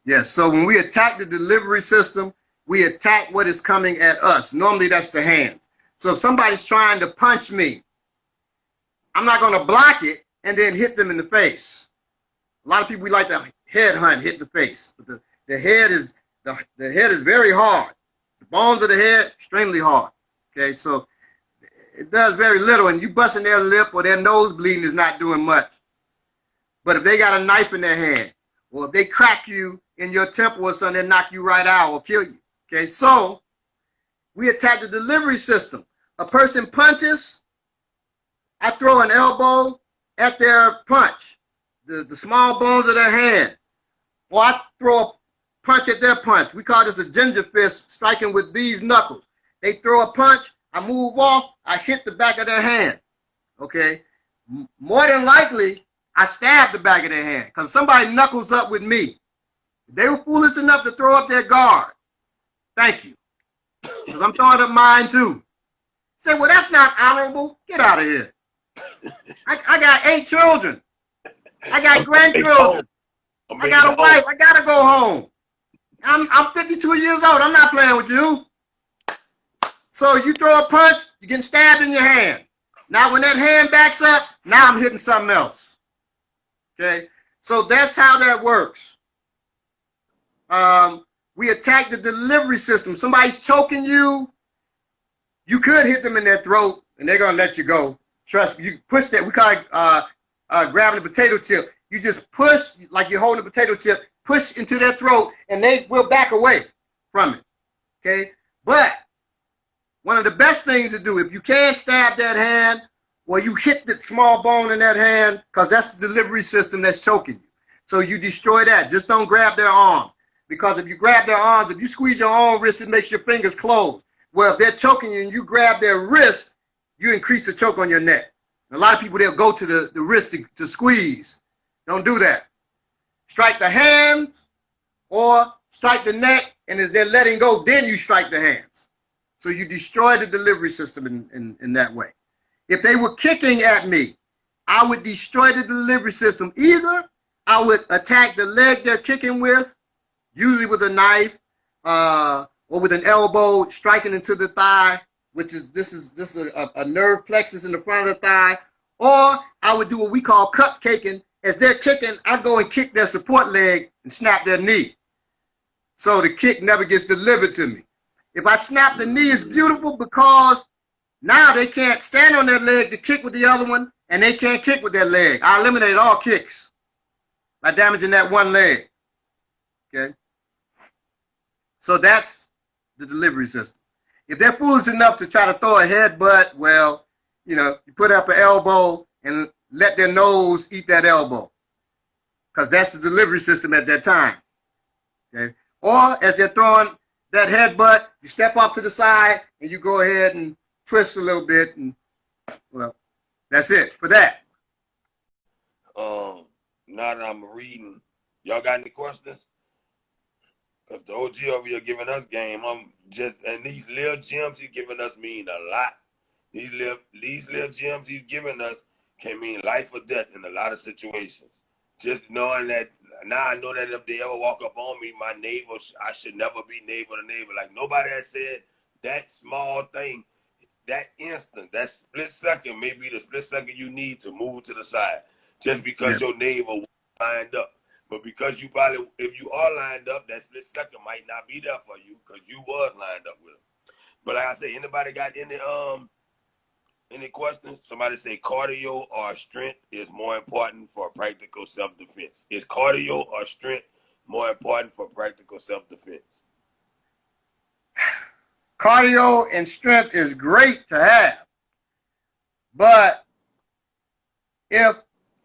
[SPEAKER 2] Yes. So when we attack the delivery system, we attack what is coming at us. Normally, that's the hands. So if somebody's trying to punch me, I'm not going to block it and then hit them in the face. A lot of people, we like to head hunt, hit the face, but the head is very hard. The bones of the head, extremely hard. Okay, so it does very little, and you busting their lip or their nose bleeding is not doing much. But if they got a knife in their hand, or if they crack you in your temple or something, they knock you right out or kill you. Okay, so we attack the delivery system. A person punches, I throw an elbow at their punch, the small bones of their hand, or I throw a punch at their punch. We call this a ginger fist, striking with these knuckles. They throw a punch, I move off, I hit the back of their hand. Okay, more than likely, I stab the back of their hand because somebody knuckles up with me. They were foolish enough to throw up their guard. Thank you, because I'm throwing up mine too. Say, well, that's not honorable. Get out of here. I got 8 children. I got grandchildren. I got a wife. I gotta go home. I'm 52 years old. I'm not playing with you. So you throw a punch, you're getting stabbed in your hand. Now when that hand backs up, now I'm hitting something else. Okay, so that's how that works. We attack the delivery system. Somebody's choking you. You could hit them in their throat, and they're gonna let you go. Trust me. You push that. We call it grabbing a potato chip. You just push like you're holding a potato chip. Push into their throat, and they will back away from it. Okay, but one of the best things to do, if you can't stab that hand, or you hit the small bone in that hand, because that's the delivery system that's choking you. So you destroy that. Just don't grab their arms. Because if you grab their arms, if you squeeze your own wrist, it makes your fingers close. Well, if they're choking you and you grab their wrist, you increase the choke on your neck. And a lot of people, they'll go to the wrist to squeeze. Don't do that. Strike the hands or strike the neck, and as they're letting go, then you strike the hands. So you destroy the delivery system in that way. If they were kicking at me, I would destroy the delivery system. Either I would attack the leg they're kicking with, usually with a knife or with an elbow striking into the thigh, which is this is a nerve plexus in the front of the thigh. Or I would do what we call cupcaking. As they're kicking, I go and kick their support leg and snap their knee. So the kick never gets delivered to me. If I snap the knee, it's beautiful because now they can't stand on their leg to kick with the other one, and they can't kick with their leg. I eliminate all kicks by damaging that one leg. Okay? So that's the delivery system. If they're foolish enough to try to throw a headbutt, well, you put up an elbow and let their nose eat that elbow, because that's the delivery system at that time. Okay? Or as they're throwing that headbutt, you step off to the side and you go ahead and twist a little bit, and well, that's it for that.
[SPEAKER 1] Now that I'm reading, y'all got any questions? Because the OG over here giving us game, and these little gems he's giving us mean a lot. These little gems he's giving us can mean life or death in a lot of situations. Just knowing that, now I know that if they ever walk up on me, my neighbor, I should never be neighbor to neighbor. Like, nobody has said that small thing, that instant, that split second may be the split second you need to move to the side, just because your neighbor lined up. But because you probably, if you are lined up, that split second might not be there for you because you was lined up with them. But like I say, anybody got any questions? Somebody say cardio or strength is more important for practical self-defense. Is cardio or strength more important for practical self-defense?
[SPEAKER 2] Cardio and strength is great to have. But if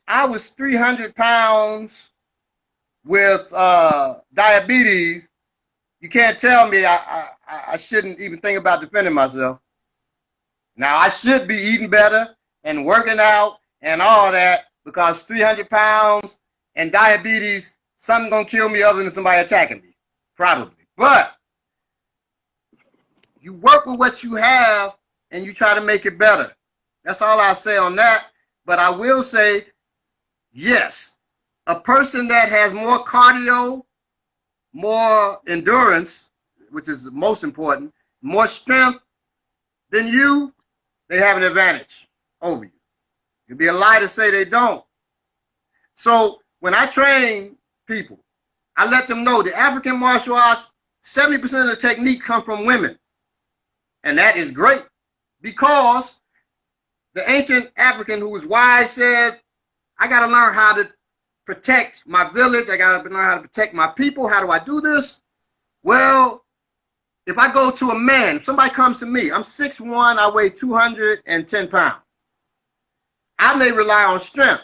[SPEAKER 2] I was 300 pounds with diabetes, you can't tell me I shouldn't even think about defending myself. Now, I should be eating better and working out and all that, because 300 pounds and diabetes, something gonna kill me other than somebody attacking me, probably. But you work with what you have and you try to make it better. That's all I say on that. But I will say, yes, a person that has more cardio, more endurance, which is the most important, more strength than you, they have an advantage over you. It'd be a lie to say they don't. So when I train people, I let them know the African martial arts, 70% of the technique come from women. And that is great, because the ancient African who was wise said, I got to learn how to protect my village. I got to learn how to protect my people. How do I do this? Well, if I go to a man, if somebody comes to me, I'm 6'1", I weigh 210 pounds. I may rely on strength.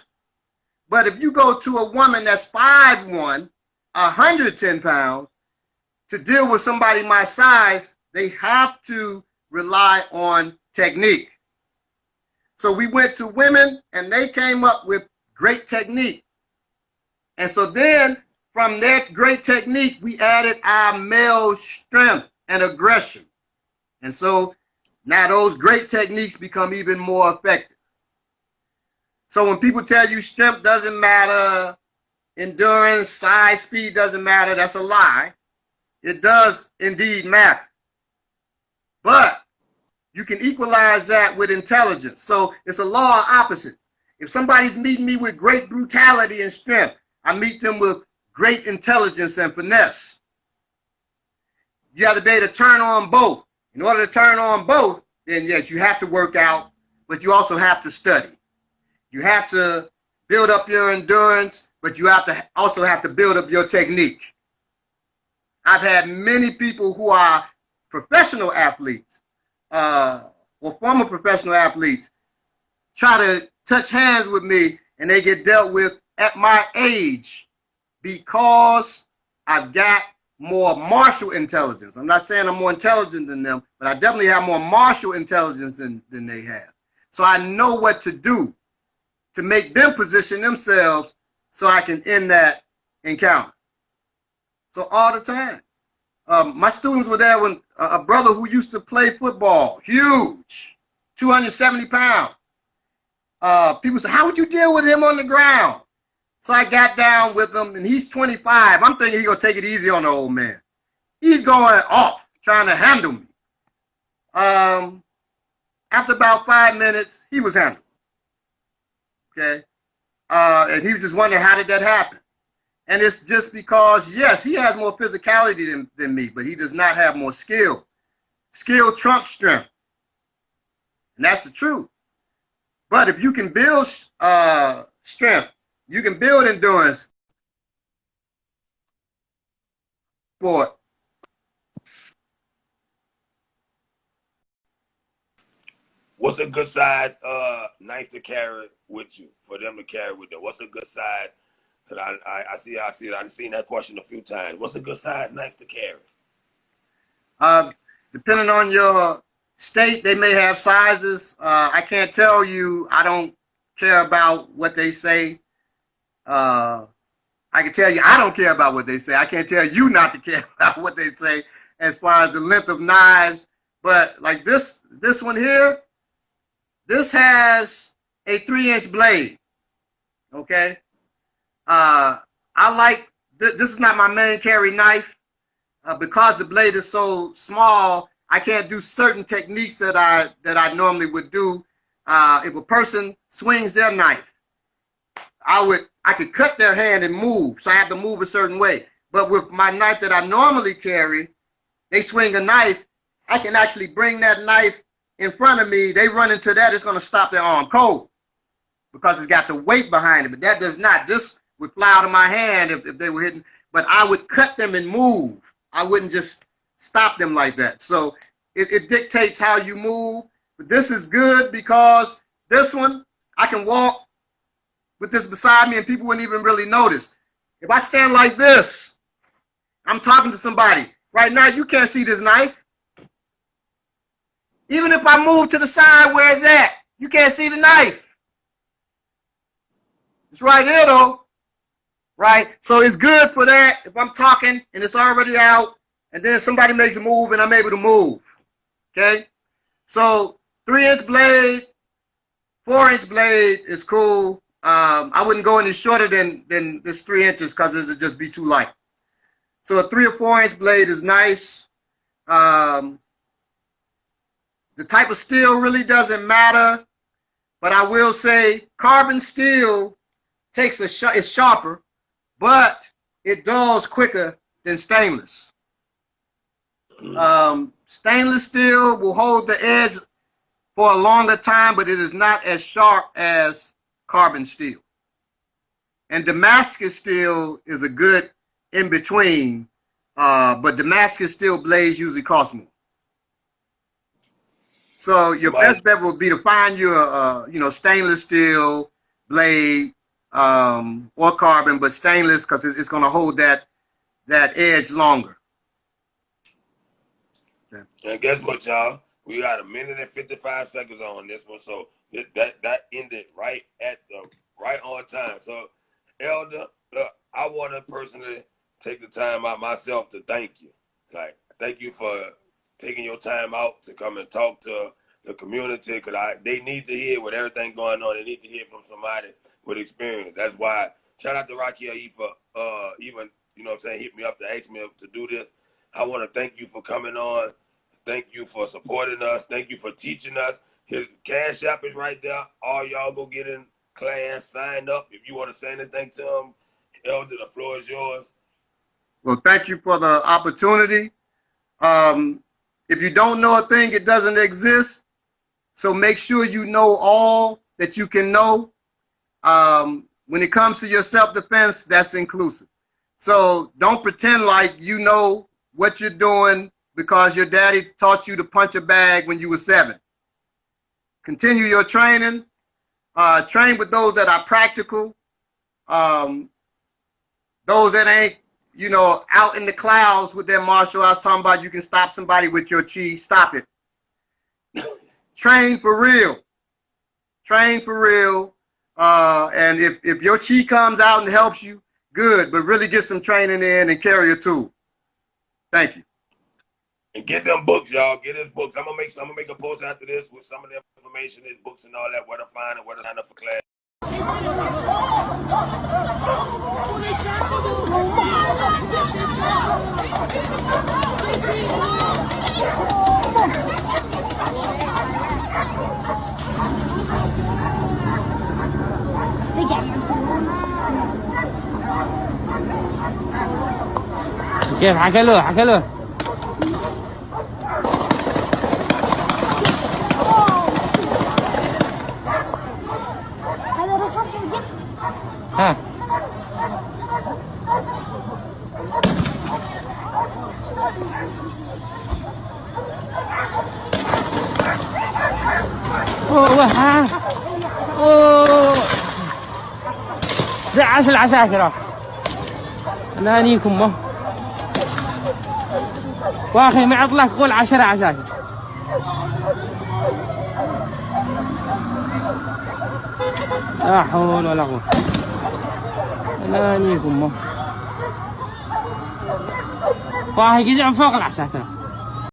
[SPEAKER 2] But if you go to a woman that's 5'1", 110 pounds, to deal with somebody my size, they have to rely on technique. So we went to women and they came up with great technique. And so then from that great technique, we added our male strength and aggression. And so now those great techniques become even more effective. So when people tell you strength doesn't matter, endurance, size, speed doesn't matter, that's a lie. It does indeed matter. But you can equalize that with intelligence. So it's a law of opposites. If somebody's meeting me with great brutality and strength, I meet them with great intelligence and finesse. You have to be able to turn on both. In order to turn on both, then yes, you have to work out, but you also have to study. You have to build up your endurance, but you also have to build up your technique. I've had many people who are professional athletes or former professional athletes try to touch hands with me, and they get dealt with at my age because I've got more martial intelligence. I'm not saying I'm more intelligent than them, but I definitely have more martial intelligence than they have. So I know what to do to make them position themselves so I can end that encounter. So all the time. My students were there when a brother who used to play football, huge, 270 pounds. People said, how would you deal with him on the ground? So I got down with him, and he's 25. I'm thinking he's going to take it easy on the old man. He's going off, trying to handle me. After about 5 minutes, he was handled. Okay? And he was just wondering, how did that happen? And it's just because, yes, he has more physicality than me, but he does not have more skill. Skill trumps strength. And that's the truth. But if you can build strength, you can build endurance. Sport.
[SPEAKER 1] What's a good size knife to carry with you for them to carry with them? What's a good size? Cause I see it. I've seen that question a few times. What's a good size knife to carry?
[SPEAKER 2] Depending on your state, they may have sizes. I can't tell you. I don't care about what they say. I can tell you I don't care about what they say. I can't tell you not to care about what they say as far as the length of knives. But like this one here, this has a 3-inch blade. Okay. I like this is not my main carry knife because the blade is so small. I can't do certain techniques that I normally would do. If a person swings their knife, I could cut their hand and move, so I have to move a certain way. But with my knife that I normally carry, they swing a knife, I can actually bring that knife in front of me. They run into that, it's going to stop their arm cold because it's got the weight behind it. But that does not. This would fly out of my hand if they were hitting. But I would cut them and move. I wouldn't just stop them like that. So it dictates how you move. But this is good because this one, I can walk with this beside me and people wouldn't even really notice. If I stand like this, I'm talking to somebody. Right now, you can't see this knife. Even if I move to the side where it's at, you can't see the knife. It's right here though, right? So it's good for that if I'm talking and it's already out and then somebody makes a move and I'm able to move, okay? So 3-inch blade, 4-inch blade is cool. I wouldn't go any shorter than this 3 inches because it would just be too light. So a 3 or 4-inch blade is nice. The type of steel really doesn't matter, but I will say carbon steel is sharper, but it dulls quicker than stainless. Stainless steel will hold the edge for a longer time, but it is not as sharp as carbon steel. And Damascus steel is a good in between, but Damascus steel blades usually cost more. So your best bet would be to find your, stainless steel blade or carbon, but stainless because it's going to hold that edge longer. Okay.
[SPEAKER 1] And guess what, y'all? We got 1 minute and 55 seconds on this one, so that ended right on time. So, Elder, look, I want to personally take the time out myself to thank you. Like, thank you for taking your time out to come and talk to the community, because they need to hear with everything going on. They need to hear from somebody with experience. That's why, shout out to Raspy for even, hit me up to ask me to do this. I want to thank you for coming on. Thank you for supporting us. Thank you for teaching us. His Cash App is right there. All y'all go get in class, sign up. If you want to say anything to him, Elder, the floor is yours.
[SPEAKER 2] Well, thank you for the opportunity. If you don't know a thing, it doesn't exist. So make sure you know all that you can know. When it comes to your self-defense, that's inclusive. So don't pretend like you know what you're doing because your daddy taught you to punch a bag when you were 7. Continue your training. Train with those that are practical. Those that ain't, out in the clouds with their martial arts talking about you can stop somebody with your chi. Stop it. Train for real. Train for real. And if your chi comes out and helps you, good. But really get some training in and carry a tool. Thank you.
[SPEAKER 1] And get them books, y'all. Get his books. I'm gonna make a post after this with some of the information, his books and all that, where to find it, where to sign up for class.
[SPEAKER 3] كيف حكى له
[SPEAKER 4] هذا رصاص الجن
[SPEAKER 3] ها اوه ها اوه دعس العساكر انانيكم واخي ما اطلق قول 10 عساكر لا حول ولا قوة انانيكم واحد يقعد فوق العساكر